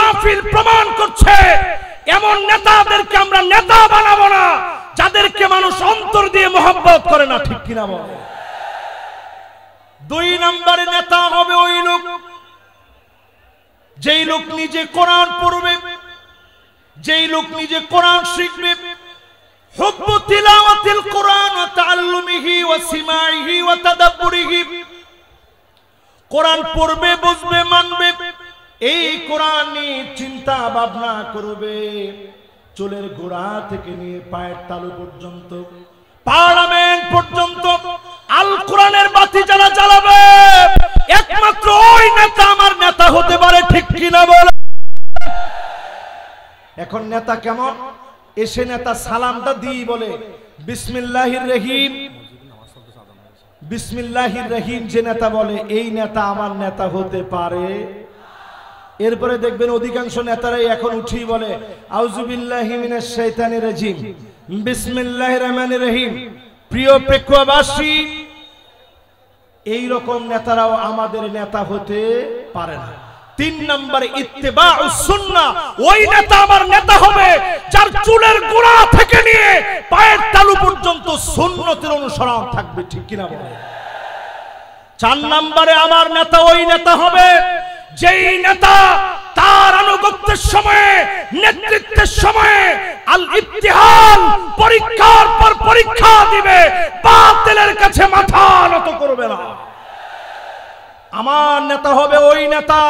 মাহফিল প্রমাণ করছে এমন নেতাদেরকে আমরা নেতা বানাবো না যাদেরকে মানুষ অন্তর দিয়ে মহব্বত করে না, ঠিক কিনা বলে? 2 নম্বরে নেতা হবে ওই লোক যেই লোক নিজে কোরআন পড়বে, যেই লোক নিজে কোরআন শিখবে, হুব্বু তিলাওয়াতিল কোরআন ওয়া তাআল্লুমিহি ওয়া সিমাইহি ওয়া তাদাব্বুরিহি, কোরআন পড়বে, বুঝবে, মানবে, এই কোরআন নিয়ে চিন্তা ভাবনা করবে, চুলের গোড়া থেকে নিয়ে পায়ের তালু পর্যন্ত, পার্লামেন্ট পর্যন্ত আল কোরআনের বাতি যারা জ্বালাবে একমাত্র ওই নেতা আমার নেতা হতে পারে, ঠিক কিনা বলে? এখন নেতা কেমন? এসে নেতা সালামটা দিয়ে বলে বিসমিল্লাহির রহিম, বিসমিল্লাহির রহিম, যে নেতা বলে এই নেতা আমার নেতা হতে পারে। এরপরে দেখবেন অধিকাংশ নেতারাই এখন উঠি বলে আউযুবিল্লাহি মিনাশ শাইতানির রাজিম, বিসমিল্লাহির রহমানির রহিম। প্রিয় প্রেক্ষাবাসী, এই রকম নেতারাও আমাদের নেতা হতে পারে না। 3 নম্বরে ইত্তেবাউস সুন্নাহ, ওই নেতা আমার নেতা হবে যার চুলের গোড়া থেকে নিয়ে পায়ের তালু পর্যন্ত সুন্নতের অনুসরণ থাকবে, ঠিক কিনা বলে? 4 নম্বরে আমার নেতা ওই নেতা হবে যেই নেতা তার আনুগত্যের সময়ে, নেতৃত্বের সময়ে আল ইবতিহাল, পরীক্ষার পর পরীক্ষা দিবে, বাতিলের কাছে মাথা নত করবে না। আমার নেতা হবে ওই নেতা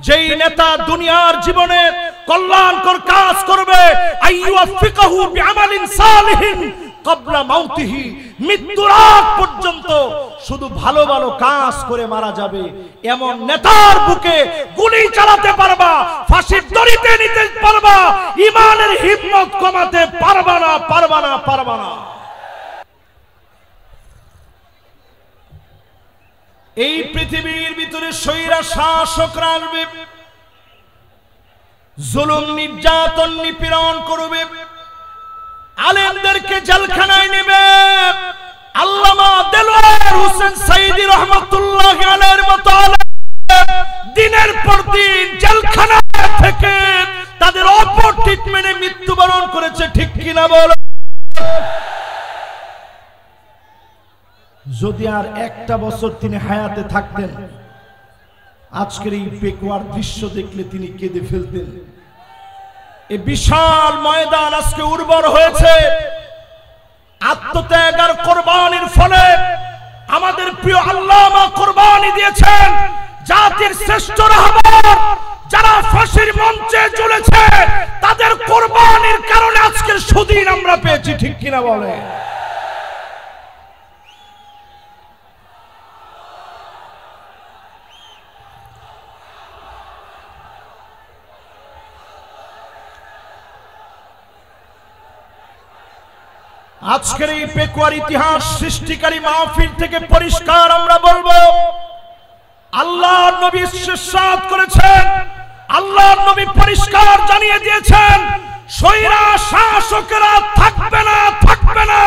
যেই নেতা দুনিয়ার জীবনে কল্যাণকর কাজ করবে, আইয়ুফিকাহু বিআমালিন সালিহিন ক্বাবলা মাউতিহি, মৃত্যুর আগ পর্যন্ত শুধু ভালো ভালো কাজ করে মারা যাবে এমন নেতার বুকে গুলি চালাতে পারবা, ফাঁসির দড়িতে নিতে পারবা, ঈমানের হিম্মত কমাতে পারবা না, পারবা না, পারবা না। এই পৃথিবীর ভিতরে স্বৈরা শাসকরা আসবে, জুলুম নির্যাতন নিপীড়ন করবে, আলেমদেরকে জেলখানায় নেবে। আল্লামা দেলোয়ার হোসেন সাইদি রহমাতুল্লাহ আলাইহির মতো আলেম দিনের পর দিন জেলখানা থেকে তাদের অপর ট্রিটমেন্টে মৃত্যুবরণ করেছে, ঠিক কিনা বলো? যদি আর একটা বছর তিনি হায়াতে থাকতেন, আজকের এই পেকুয়ার দৃশ্য দেখলে তিনি কেঁদে ফেলতেন। এই বিশাল ময়দান আজকে উর্বর হয়েছে আত্মত্যাগ আর কোরবানির ফলে। আমাদের প্রিয় আল্লামা কোরবানি দিয়েছেন, জাতির শ্রেষ্ঠ রাহবার যারা ফাঁসির মঞ্চে ঝুলেছে তাদের কোরবানির কারণে আজকের সুদিন আমরা পেয়েছি, ঠিক কিনা বলে? আজকের এই পেকুয়ার ইতিহাস সৃষ্টিকারী মাহফিল থেকে পরিষ্কার আমরা বলবো, আল্লাহর নবী ইরশাদ করেছেন, আল্লাহর নবী পরিষ্কার জানিয়ে দিয়েছেন, স্বৈরা শাসকেরা থাকবে না, থাকবে না।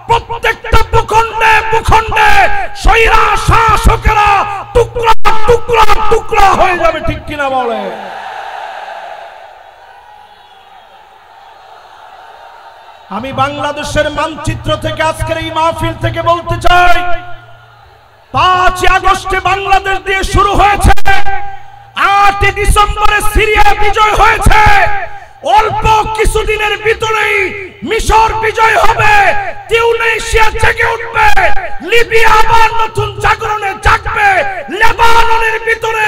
প্রত্যেকটা ভূখণ্ডে ভূখণ্ডে স্বৈরা শাসকেরা টুকরা টুকরা টুকরা হয়ে যাবে, ঠিক কিনা বলে? আমি বাংলাদেশের মানচিত্র থেকে আজকের এই মাহফিল থেকে বলতে চাই, 5 আগস্টে বাংলাদেশ দিয়ে শুরু হয়েছে, 8 ডিসেম্বরে সিরিয়া বিজয় হয়েছে, অল্প কিছুদিনের ভিতরেই মিশর বিজয় হবে, তিউনিসিয়া জেগে উঠবে, লিবিয়া আবার নতুন জাগরণে জাগবে, লেবাননের ভিতরে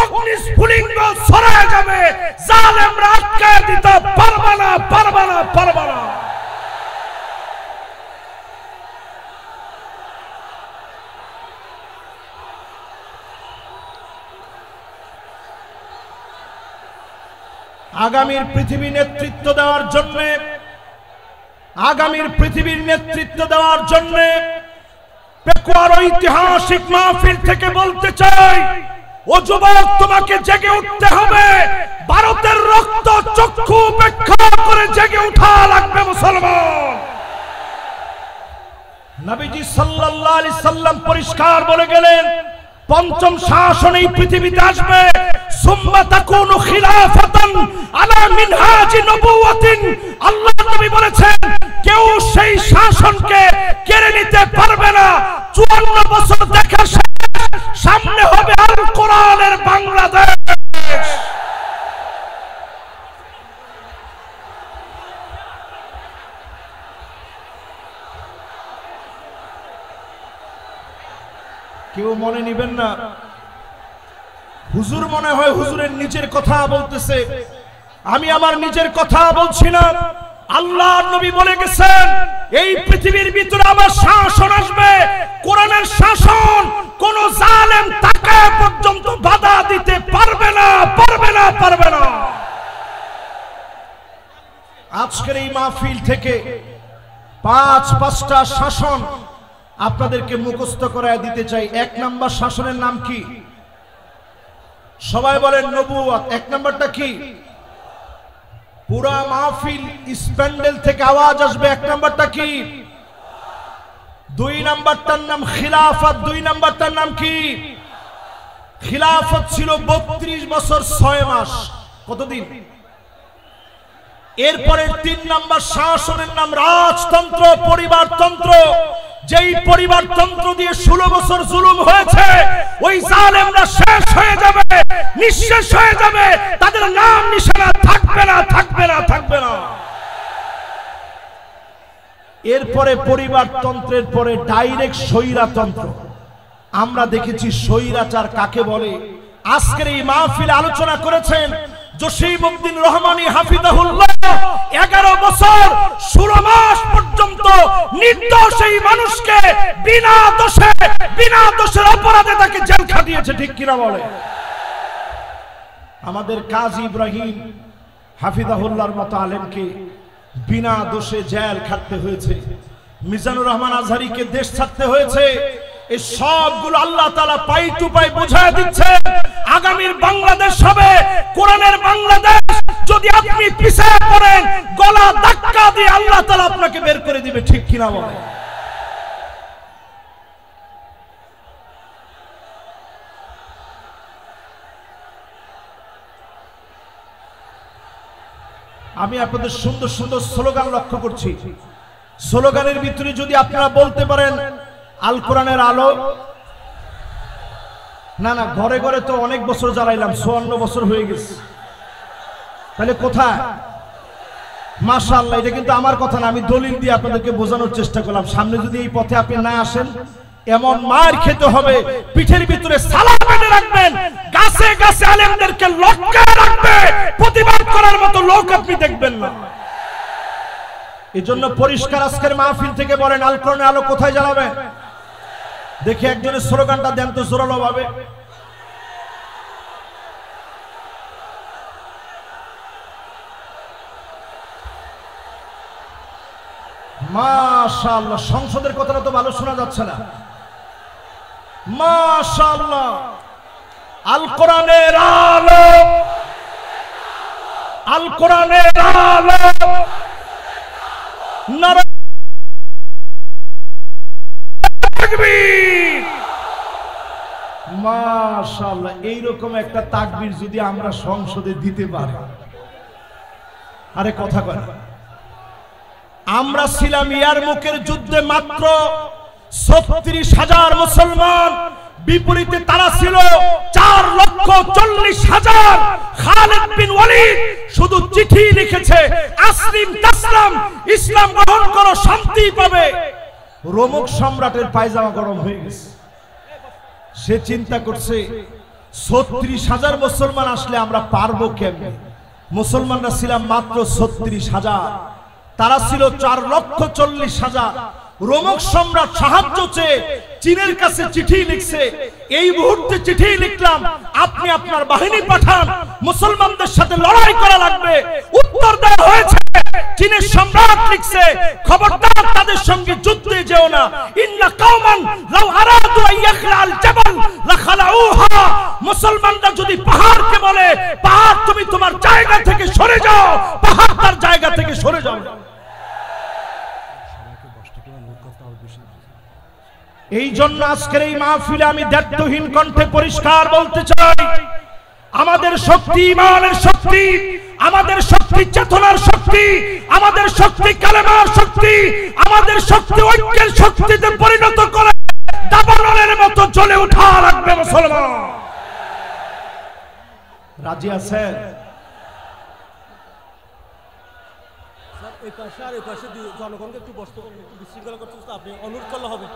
অগ্নিস্ফুলিঙ্গ ছড়ায় যাবে, জালেমরা আটকে দিতে পারবে না, পারবে না, পারবে না। আগামীর পৃথিবী নেতৃত্ব দেওয়ার জন্য, আগামীর পৃথিবীর নেতৃত্ব দেওয়ার জন্য পেকুয়ার ঐতিহাসিক মাহফিল থেকে বলতে চাই, ও যুবক, তোমাকে জেগে উঠতে হবে। ভারতের রক্ত চক্ষু উপেক্ষা করে জেগে উঠা লাগবে মুসলমান। নবীজি সাল্লাল্লাহু আলাইহি সাল্লাম পরিষ্কার বলে গেলেন, 5ম শাসন এই পৃথিবীতে আসবে, সুম্মা তাকুনু খিলাফাতান আলা মিনহাজি নবুওয়াতিন। আল্লাহ নবী বলেছেন কেউ সেই শাসনকে কেড়ে নিতে পারবে না। 54 বছর দেখা শেষ, সামনে হবে আল কোরআনের বাংলাদেশ। কেউ মনে নিবেন না, হুজুর মনে হয় হুজুরের নিজের কথা বলতেছে, আমি আমার নিজের কথা বলছি না। আল্লাহর নবী বলে গেছেন এই পৃথিবীর ভিতরে আমার শাসন আসবে, কোরআনের শাসন। কোন জালেম তাকে পর্যন্ত বাধা দিতে পারবে না, পারবে না, পারবে না। আজকের এই মাহফিল থেকে 5টা শাসন আপনাদেরকে মুখস্থ করায় দিতে চাই। 1 নাম্বার শাসনের নাম কি? সবাই বলেন নবুয়ত। 1 নাম্বারটা কি? পুরা মাহফিল স্প্যান্ডেল থেকে আওয়াজ আসবে। 1 নাম্বারটা কি? 2 নাম্বারটার নাম খিলাফত। 2 নাম্বারটার নাম কি? খিলাফত ছিল 32 বছর 6 মাস। কতদিন? এরপরে 3 নাম্বার শাসনের নাম রাজতন্ত্র, পরিবারতন্ত্র। যেই পরিবারতন্ত্র দিয়ে 16 বছর জুলুম হয়েছে, ওই জালেমরা শেষ হয়ে যাবে, নিঃশেষ হয়ে যাবে, তাদের নাম নিশানা থাকবে না, থাকবে না, থাকবে না। এরপরে পরিবারতন্ত্রের পরে ডাইরেক্ট স্বৈরাতন্ত্র। আমরা দেখেছি স্বৈরাচার কাকে বলে। আজকের এই মাহফিলে আলোচনা করেছেন জসিমউদ্দিন রহমানী হাফিজাহুল্লাহ। 11 বছর 16 মাস পর্যন্ত নির্দোষ এই মানুষকে বিনা দোষের অপরাধে তাকে জেল খাটিয়েছে। ঠিক কিনা বলে? আমাদের কাজী ইব্রাহিম হাফিজাহুল্লাহর মতো আলেমকে বিনা দোষে জেল খাটতে হয়েছে। মিজানুর রহমান আজহারীকে দেশ ছাড়তে হয়েছে। এই সবগুলো আল্লাহ তাআলা পাই টু পাই বুঝায় দিচ্ছে। আগামীর বাংলাদেশ হবে কোরআনের বাংলাদেশ। যদি আপনি পিছিয়ে পড়েন, গলা ধাক্কা দিয়ে আল্লাহ তাআলা আপনাকে বের করে দিবে। ঠিক কিনা বলে? আমি আপনাদের সুন্দর সুন্দর স্লোগান লক্ষ্য করছি। স্লোগানের ভিতরে যদি আপনারা বলতে পারেন আল কোরআনের আলো, না না, ঘরে ঘরে তো অনেক বছর জ্বালাইলাম, 54 বছর হয়ে গেছে, তাহলে কোথায়? মাশাআল্লাহ, এটা কিন্তু আমার কথা না, আমি দলিল দিয়ে আপনাদেরকে বোঝানোর চেষ্টা করলাম। সামনে যদি এই পথে আপনি না আসেন, এমন মার খেতে হবে, পিঠের ভিতরে সালাম বেঁধে রাখবেন, গাছে গাছে আলেমদেরকে লটকে রাখবে, প্রতিবাদ করার মতো লোক আপনি দেখবেন না। এই জন্য পরিষ্কার আজকের মাহফিল থেকে বলেন আল কোরআনের আলো কোথায় জ্বালাবেন? দেখি একজনের স্লোগানটা দেন তো জোরালো ভাবে। মাশাআল্লাহ, সংসদের কথাটা তো ভালো শোনা যাচ্ছে না। মাশাআল্লাহ, আল কোরআনের আলো, আল কোরআনের আলো, নারে তাকবীর। মাশাআল্লাহ, এইরকম একটা তাকবীর যদি আমরা সংসদে দিতে পারি, আরে কথা কয় না। আমরা ছিলাম ইয়ারমুকের যুদ্ধে মাত্র 36,000 মুসলমান, বিপরীতে তারা ছিল 4,40,000। খালিদ বিন ওয়ালিদ শুধু চিঠি লিখেছে, আসলিম তাসলাম, ইসলাম গ্রহণ করো, শান্তি পাবে। রোমক সম্রাটের পায়জামা গরম হয়ে গেছে। সে চিন্তা করছে 36,000 মুসলমান আসলে আমরা পারবো কেমনে? মুসলমানরা ছিলাম মাত্র 36,000, তারা ছিল 4,40,000। রোমক সম্রাট সাহায্য চেয়ে চীনের কাছে চিঠি লিখছে, এই মুহূর্তে চিঠি লিখলাম, আপনি আপনার বাহিনী পাঠান, মুসলমানদের সাথে লড়াই করা লাগবে। উত্তর দেওয়া হয়েছে, চীনের সম্রাট লিখছে, খবরদার তাদের সঙ্গে যুদ্ধে যেও না। ইন্না কওমান লাউ আরাদু আইয়াখলাল জাবাল লাখালাউহা। মুসলমানরা যদি পাহাড়কে বলে, পাহাড় তুমি তোমার জায়গা থেকে সরে যাও, পাহাড় তার জায়গা থেকে সরে যাও। এই জন্য আজকের এই মাহফিলে আমি দায়িত্বহীন কণ্ঠে পরিষ্কার বলতে চাই, আমাদের শক্তি ইমানের শক্তি, আমাদের শক্তি চেতনার শক্তি, আমাদের শক্তি কালেমার শক্তি, আমাদের শক্তি ঐক্যের শক্তিতে পরিণত করে দাবানলের মতো জ্বলে ওঠা লাগবে মুসলমান। রাজি আছেন? এই পাশে আর এই পাশে জনগণকে একটু বসতে, একটু বিশৃঙ্খলা করতে আপনি অনুরোধ করলে হবে।